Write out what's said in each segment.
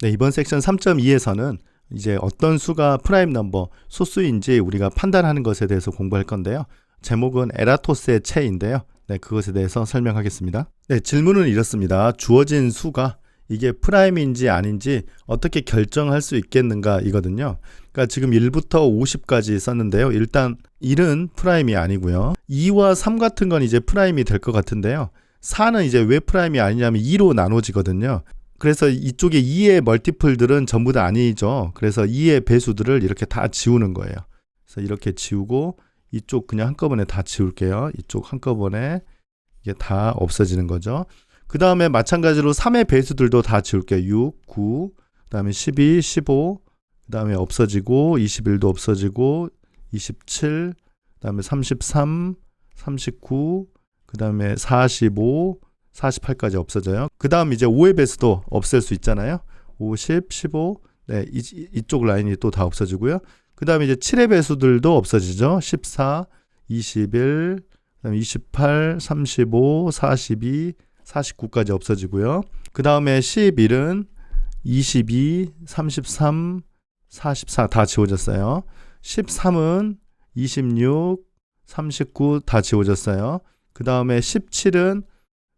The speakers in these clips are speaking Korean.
네, 이번 섹션 3.2에서는 이제 어떤 수가 프라임 넘버, 소수인지 우리가 판단하는 것에 대해서 공부할 건데요. 제목은 에라토스의 체인데요. 네, 그것에 대해서 설명하겠습니다. 네, 질문은 이렇습니다. 주어진 수가 이게 프라임인지 아닌지 어떻게 결정할 수 있겠는가 이거든요. 그러니까 지금 1부터 50까지 썼는데요. 일단 1은 프라임이 아니고요. 2와 3 같은 건 이제 프라임이 될 것 같은데요. 4는 이제 왜 프라임이 아니냐면 2로 나눠지거든요. 그래서 이쪽에 2의 멀티플들은 전부 다 아니죠. 그래서 2의 배수들을 이렇게 다 지우는 거예요. 그래서 이렇게 지우고 이쪽 그냥 한꺼번에 다 지울게요. 이쪽 한꺼번에 이게 다 없어지는 거죠. 그 다음에 마찬가지로 3의 배수들도 다 지울게요. 6, 9, 그 다음에 12, 15, 그 다음에 없어지고 21도 없어지고 27, 그 다음에 33, 39, 그 다음에 45, 48까지 없어져요. 그 다음 이제 5의 배수도 없앨 수 있잖아요. 50, 15, 네, 이쪽 라인이 또 다 없어지고요. 그 다음에 이제 7의 배수들도 없어지죠. 14, 21, 그 다음에 28, 35, 42, 49까지 없어지고요. 그 다음에 11은 22, 33, 44 다 지워졌어요. 13은 26, 39 다 지워졌어요. 그 다음에 17은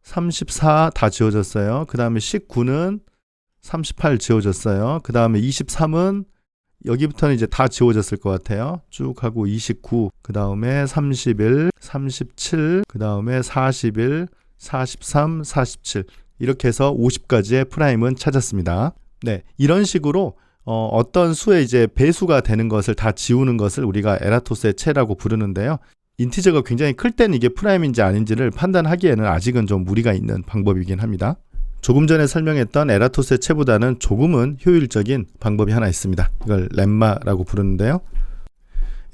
34 다 지워졌어요. 그 다음에 19는 38 지워졌어요. 그 다음에 23은 여기부터는 이제 다 지워졌을 것 같아요. 쭉 하고 29, 그 다음에 31, 37, 그 다음에 41, 43, 47 이렇게 해서 50까지의 프라임은 찾았습니다. 네, 이런 식으로 어떤 수의 이제 배수가 되는 것을 다 지우는 것을 우리가 에라토스의 체라고 부르는데요. 인티저가 굉장히 클 때는 이게 프라임인지 아닌지를 판단하기에는 아직은 좀 무리가 있는 방법이긴 합니다. 조금 전에 설명했던 에라토스의 체보다는 조금은 효율적인 방법이 하나 있습니다. 이걸 렘마라고 부르는데요.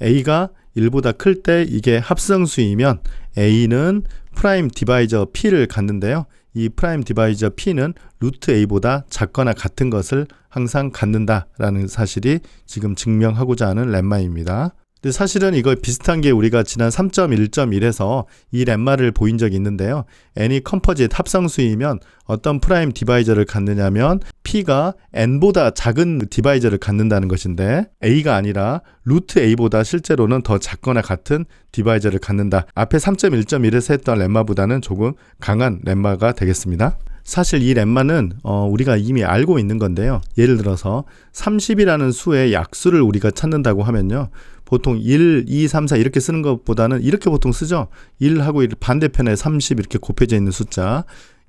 A가 1보다 클 때 이게 합성수이면 A는 프라임 디바이저 P를 갖는데요. 이 프라임 디바이저 P는 루트 A보다 작거나 같은 것을 항상 갖는다라는 사실이 지금 증명하고자 하는 렘마입니다. 근데 사실은 이거 비슷한 게 우리가 지난 3.1.1에서 이 렘마를 보인 적이 있는데요. n이 컴포짓 합성수이면 어떤 프라임 디바이저를 갖느냐면 P가 n보다 작은 디바이저를 갖는다는 것인데 A가 아니라 루트 A보다 실제로는 더 작거나 같은 디바이저를 갖는다. 앞에 3.1.1에서 했던 렘마보다는 조금 강한 렘마가 되겠습니다. 사실 이 렘마는 우리가 이미 알고 있는 건데요. 예를 들어서 30이라는 수의 약수를 우리가 찾는다고 하면요. 보통 1, 2, 3, 4 이렇게 쓰는 것보다는 이렇게 보통 쓰죠. 1하고 반대편에 30 이렇게 곱해져 있는 숫자,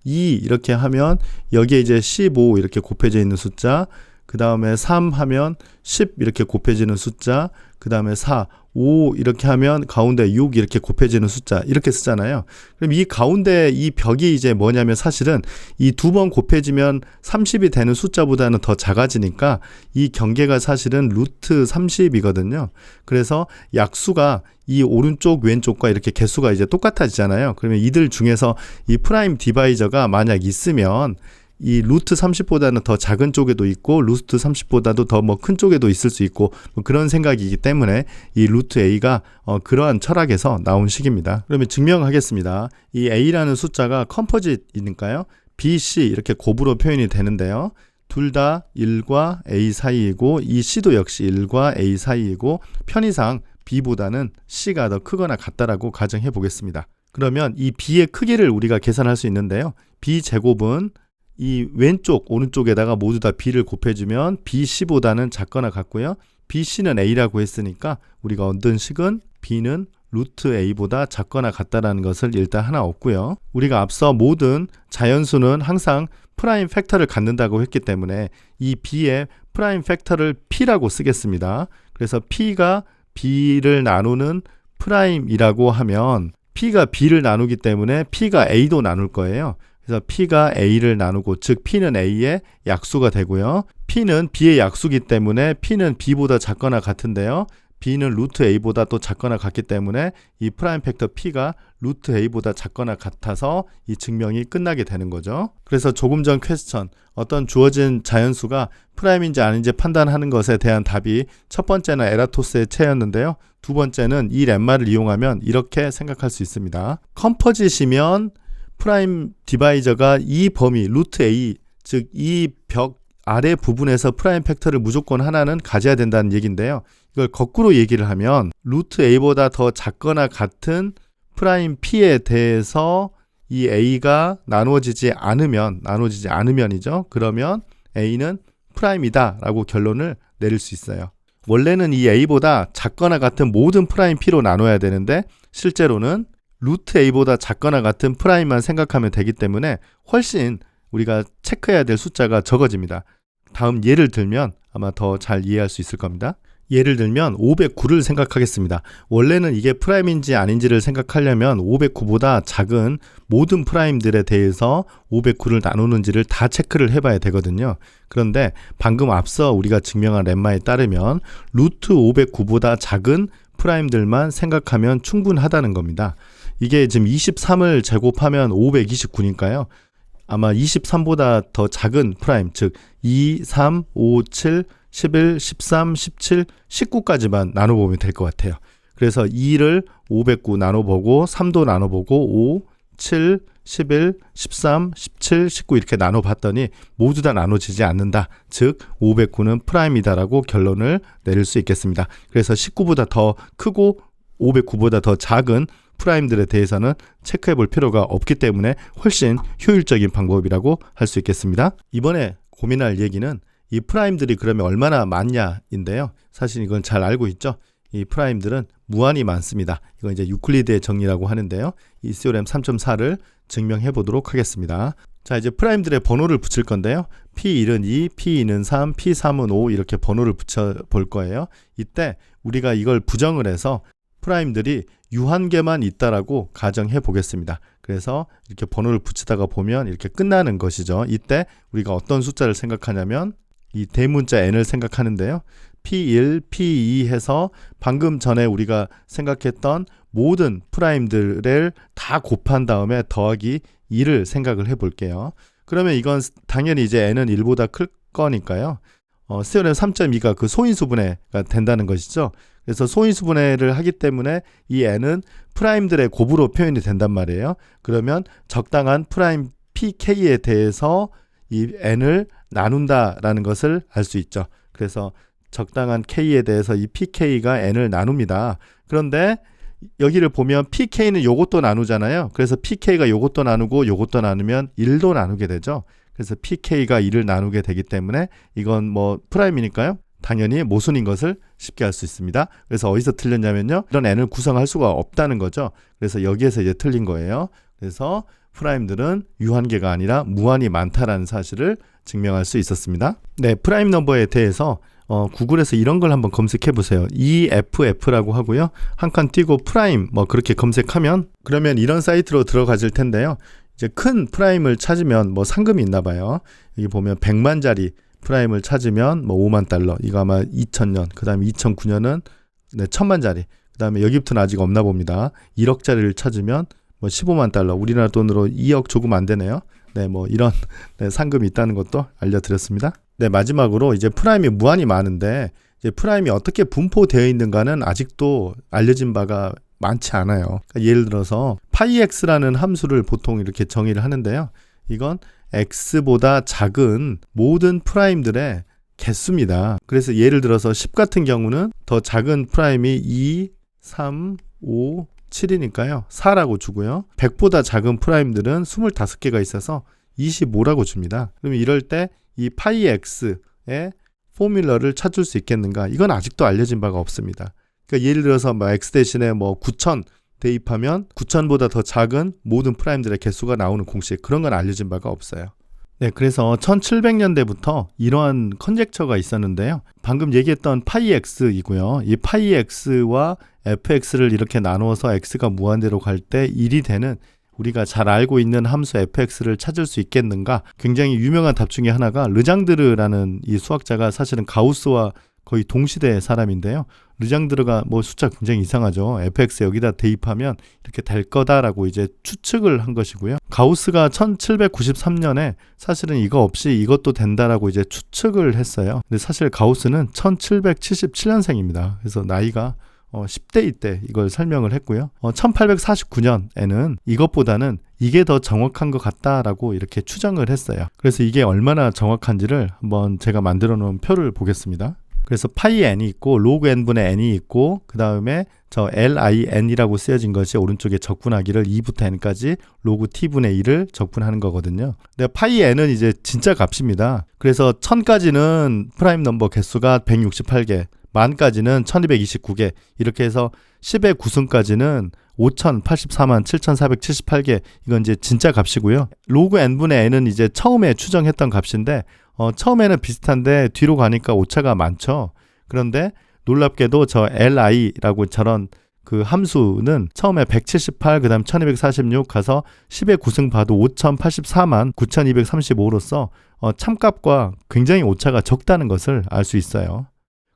2 이렇게 하면 여기에 이제 15 이렇게 곱해져 있는 숫자, 그 다음에 3 하면 10 이렇게 곱해지는 숫자, 그 다음에 4, 5 이렇게 하면 가운데 6 이렇게 곱해지는 숫자 이렇게 쓰잖아요. 그럼 이 가운데 이 벽이 이제 뭐냐면 사실은 이 두 번 곱해지면 30이 되는 숫자보다는 더 작아지니까 이 경계가 사실은 루트 30이거든요. 그래서 약수가 이 오른쪽 왼쪽과 이렇게 개수가 이제 똑같아지잖아요. 그러면 이들 중에서 이 프라임 디바이저가 만약 있으면 이 루트 30보다는 더 작은 쪽에도 있고 루트 30보다도 더 뭐 큰 쪽에도 있을 수 있고 뭐 그런 생각이기 때문에 이 루트 A가 그러한 철학에서 나온 식입니다. 그러면 증명하겠습니다. 이 A라는 숫자가 컴포짓이니까요. B, C 이렇게 곱으로 표현이 되는데요. 둘 다 1과 A 사이이고 이 C도 역시 1과 A 사이이고 편의상 B보다는 C가 더 크거나 같다라고 가정해 보겠습니다. 그러면 이 B의 크기를 우리가 계산할 수 있는데요. B 제곱은 이 왼쪽 오른쪽에다가 모두 다 B를 곱해주면 BC보다는 작거나 같고요. BC는 A라고 했으니까 우리가 얻은 식은 B는 루트 A보다 작거나 같다라는 것을 일단 하나 얻고요. 우리가 앞서 모든 자연수는 항상 프라임 팩터를 갖는다고 했기 때문에 이 B의 프라임 팩터를 P라고 쓰겠습니다. 그래서 P가 B를 나누는 프라임이라고 하면 P가 B를 나누기 때문에 P가 A도 나눌 거예요. 그래서 P가 A를 나누고 즉 P는 A의 약수가 되고요. P는 B의 약수기 때문에 P는 B보다 작거나 같은데요. B는 루트 A보다 또 작거나 같기 때문에 이 프라임 팩터 P가 루트 A보다 작거나 같아서 이 증명이 끝나게 되는 거죠. 그래서 조금 전 퀘스천 어떤 주어진 자연수가 프라임인지 아닌지 판단하는 것에 대한 답이 첫 번째는 에라토스의 체였는데요. 두 번째는 이 렘마를 이용하면 이렇게 생각할 수 있습니다. 컴포짓이면 프라임 디바이저가 이 범위 루트 A 즉 이 벽 아래 부분에서 프라임 팩터를 무조건 하나는 가져야 된다는 얘기인데요. 이걸 거꾸로 얘기를 하면 루트 a보다 더 작거나 같은 프라임 p에 대해서 이 a가 나누어지지 않으면이죠. 그러면 a는 프라임이다 라고 결론을 내릴 수 있어요. 원래는 이 a보다 작거나 같은 모든 프라임 p로 나눠야 되는데 실제로는 루트 a보다 작거나 같은 프라임만 생각하면 되기 때문에 훨씬 우리가 체크해야 될 숫자가 적어집니다. 다음 예를 들면 아마 더 잘 이해할 수 있을 겁니다. 예를 들면 509를 생각하겠습니다. 원래는 이게 프라임인지 아닌지를 생각하려면 509보다 작은 모든 프라임들에 대해서 509를 나누는지를 다 체크를 해봐야 되거든요. 그런데 방금 앞서 우리가 증명한 렘마에 따르면 루트 509보다 작은 프라임들만 생각하면 충분하다는 겁니다. 이게 지금 23을 제곱하면 529니까요. 아마 23보다 더 작은 프라임, 즉 2, 3, 5, 7, 11, 13, 17, 19까지만 나눠보면 될 것 같아요. 그래서 2를 509 나눠보고 3도 나눠보고 5, 7, 11, 13, 17, 19 이렇게 나눠봤더니 모두 다 나눠지지 않는다. 즉 509는 프라임이다라고 결론을 내릴 수 있겠습니다. 그래서 19보다 더 크고 509보다 더 작은 프라임들에 대해서는 체크해 볼 필요가 없기 때문에 훨씬 효율적인 방법이라고 할 수 있겠습니다. 이번에 고민할 얘기는 이 프라임들이 그러면 얼마나 많냐인데요. 사실 이건 잘 알고 있죠. 이 프라임들은 무한히 많습니다. 이건 이제 유클리드의 정리라고 하는데요. 이 시오렘 3.4를 증명해 보도록 하겠습니다. 자, 이제 프라임들의 번호를 붙일 건데요. P1은 2, P2는 3, P3은 5 이렇게 번호를 붙여 볼 거예요. 이때 우리가 이걸 부정을 해서 프라임들이 유한계만 있다라고 가정해 보겠습니다. 그래서 이렇게 번호를 붙이다가 보면 이렇게 끝나는 것이죠. 이때 우리가 어떤 숫자를 생각하냐면 이 대문자 n을 생각하는데요. P1, P2 해서 방금 전에 우리가 생각했던 모든 프라임들을 다 곱한 다음에 더하기 2를 생각을 해볼게요. 그러면 이건 당연히 이제 n은 1보다 클 거니까요. 시오렘 3.2가 그 소인수분해가 된다는 것이죠. 그래서 소인수분해를 하기 때문에 이 n은 프라임들의 곱으로 표현이 된단 말이에요. 그러면 적당한 프라임 pk에 대해서 이 n을 나눈다라는 것을 알 수 있죠. 그래서 적당한 k에 대해서 이 pk가 n을 나눕니다. 그런데 여기를 보면 pk는 요것도 나누잖아요. 그래서 pk가 요것도 나누고 요것도 나누면 1도 나누게 되죠. 그래서 pk가 1을 나누게 되기 때문에 이건 뭐 프라임이니까요. 당연히 모순인 것을 쉽게 알 수 있습니다. 그래서 어디서 틀렸냐면요. 이런 n을 구성할 수가 없다는 거죠. 그래서 여기에서 이제 틀린 거예요. 그래서 프라임들은 유한계가 아니라 무한히 많다라는 사실을 증명할 수 있었습니다. 네, 프라임 넘버에 대해서 구글에서 이런 걸 한번 검색해 보세요. EFF라고 하고요. 한 칸 띄고 프라임 뭐 그렇게 검색하면 그러면 이런 사이트로 들어가실 텐데요. 이제 큰 프라임을 찾으면 뭐 상금이 있나 봐요. 여기 보면 100만짜리 프라임을 찾으면 뭐 5만 달러. 이거 아마 2000년. 그다음에 2009년은 네, 1000만짜리. 그다음에 여기부터는 아직 없나 봅니다. 1억짜리를 찾으면 뭐 15만 달러. 우리나라 돈으로 2억 조금 안 되네요. 네, 뭐 이런 네, 상금이 있다는 것도 알려드렸습니다. 네, 마지막으로 이제 프라임이 무한히 많은데 이제 프라임이 어떻게 분포되어 있는가는 아직도 알려진 바가 많지 않아요. 그러니까 예를 들어서 파이x라는 함수를 보통 이렇게 정의를 하는데요. 이건 x보다 작은 모든 프라임들의 개수입니다. 그래서 예를 들어서 10 같은 경우는 더 작은 프라임이 2, 3, 5, 7이니까요. 4라고 주고요. 100보다 작은 프라임들은 25개가 있어서 25라고 줍니다. 그러면 이럴 때 이 파이 x의 포뮬러를 찾을 수 있겠는가? 이건 아직도 알려진 바가 없습니다. 그러니까 예를 들어서 뭐 x 대신에 뭐 9000 대입하면 9000보다 더 작은 모든 프라임들의 개수가 나오는 공식, 그런 건 알려진 바가 없어요. 네, 그래서 1700년대부터 이러한 컨젝처가 있었는데요. 방금 얘기했던 파이 x이고요. 이 파이 x와 fx를 이렇게 나누어서 x가 무한대로 갈 때 1이 되는 우리가 잘 알고 있는 함수 fx를 찾을 수 있겠는가? 굉장히 유명한 답 중에 하나가 르장드르라는 이 수학자가 사실은 가우스와 거의 동시대 사람인데요. 르장드르가 뭐 숫자 굉장히 이상하죠. fx 여기다 대입하면 이렇게 될 거다라고 이제 추측을 한 것이고요. 가우스가 1793년에 사실은 이거 없이 이것도 된다라고 이제 추측을 했어요. 근데 사실 가우스는 1777년생입니다. 그래서 나이가 10대 때 이걸 설명을 했고요. 1849년에는 이것보다는 이게 더 정확한 것 같다라고 이렇게 추정을 했어요. 그래서 이게 얼마나 정확한지를 한번 제가 만들어 놓은 표를 보겠습니다. 그래서 파이 n이 있고 로그 n분의 n이 있고 그 다음에 저 lin이라고 쓰여진 것이 오른쪽에 적분하기를 2부터 n까지 로그 t분의 2를 적분하는 거거든요. 근데 파이 n은 이제 진짜 값입니다. 그래서 1000까지는 프라임 넘버 개수가 168개, 만까지는 1229개, 이렇게 해서 10의 9승까지는 5084만 7478개, 이건 이제 진짜 값이고요. 로그 n분의 n은 이제 처음에 추정했던 값인데 처음에는 비슷한데 뒤로 가니까 오차가 많죠. 그런데 놀랍게도 저 li라고 저런 그 함수는 처음에 178, 그 다음 1246 가서 10의 9승 봐도 5084만 9235로서 참값과 굉장히 오차가 적다는 것을 알 수 있어요.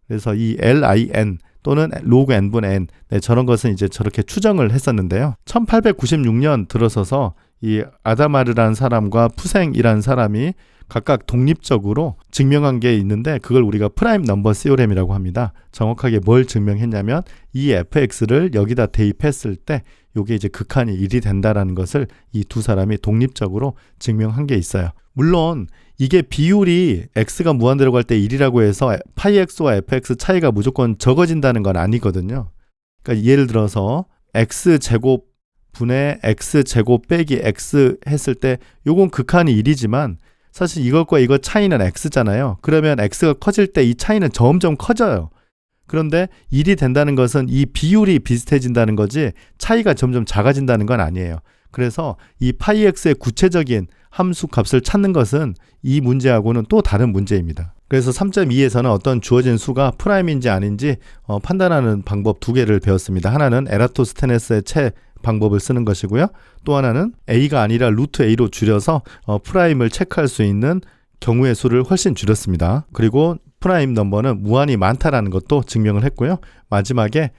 그래서 이 lin 또는 로그 n분의 n, 네, 저런 것은 이제 저렇게 추정을 했었는데요. 1896년 들어서서 이 아다마르라는 사람과 푸생이라는 사람이 각각 독립적으로 증명한 게 있는데 그걸 우리가 프라임 넘버 시오렘이라고 합니다. 정확하게 뭘 증명했냐면 이 fx를 여기다 대입했을 때 이게 이제 극한이 1이 된다라는 것을 이 두 사람이 독립적으로 증명한 게 있어요. 물론 이게 비율이 x가 무한대로 갈 때 1이라고 해서 파이 x와 fx 차이가 무조건 적어진다는 건 아니거든요. 그러니까 예를 들어서 x제곱 분의 x제곱 빼기 x 했을 때 요건 극한이 1이지만 사실 이것과 이것 차이는 x잖아요. 그러면 x가 커질 때 이 차이는 점점 커져요. 그런데 1이 된다는 것은 이 비율이 비슷해진다는 거지 차이가 점점 작아진다는 건 아니에요. 그래서 이 파이 x의 구체적인 함수 값을 찾는 것은 이 문제하고는 또 다른 문제입니다. 그래서 3.2에서는 어떤 주어진 수가 프라임인지 아닌지 판단하는 방법 두 개를 배웠습니다. 하나는 에라토스테네스의 체 방법을 쓰는 것이고요. 또 하나는 a가 아니라 루트 a로 줄여서 프라임을 체크할 수 있는 경우의 수를 훨씬 줄였습니다. 그리고 프라임 넘버는 무한히 많다라는 것도 증명을 했고요. 마지막에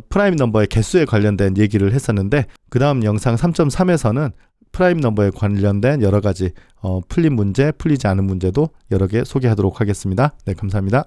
프라임 넘버의 개수에 관련된 얘기를 했었는데 그 다음 영상 3.3에서는 프라임 넘버에 관련된 여러 가지 풀린 문제, 풀리지 않은 문제도 여러 개 소개하도록 하겠습니다. 네, 감사합니다.